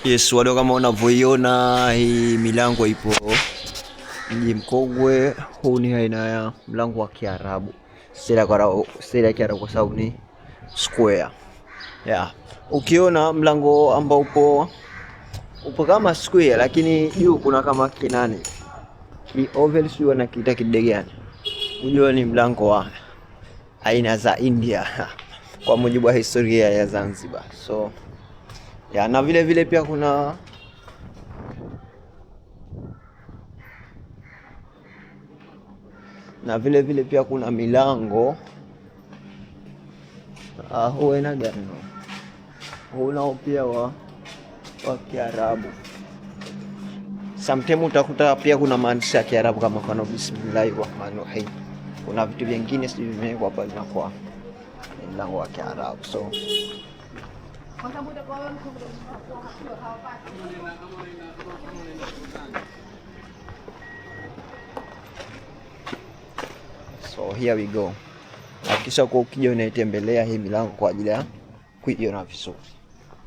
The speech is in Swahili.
Yes, wado kama unavyoiona hii milango ipo Mji Mkongwe. Huu ni aina ya mlango wa Kiarabu. Style ya Kiarabu kwa sababu ni square. Yeah. Ukiona mlango ambao upo kama square lakini juu kuna kama kinani. Ni oval sio na kita kidege gani. Unajua ni mlango wa aina za India kwa mujibu wa historia ya Zanzibar. So ya, na vile pia kuna milango huwa ina gani nao pia wa Kiarabu. Sometimes utakuta pia kuna maandishi ya Kiarabu kama mfano Bismillahirrahmanirrahim. Kuna vitu vingine sivyo vimewekwa hapa zinakuwa mlango wa Kiarabu. So here we go. Hakikisha kwa ukija unaitembelea hii milango kwa ajili ya kuiona vizuri.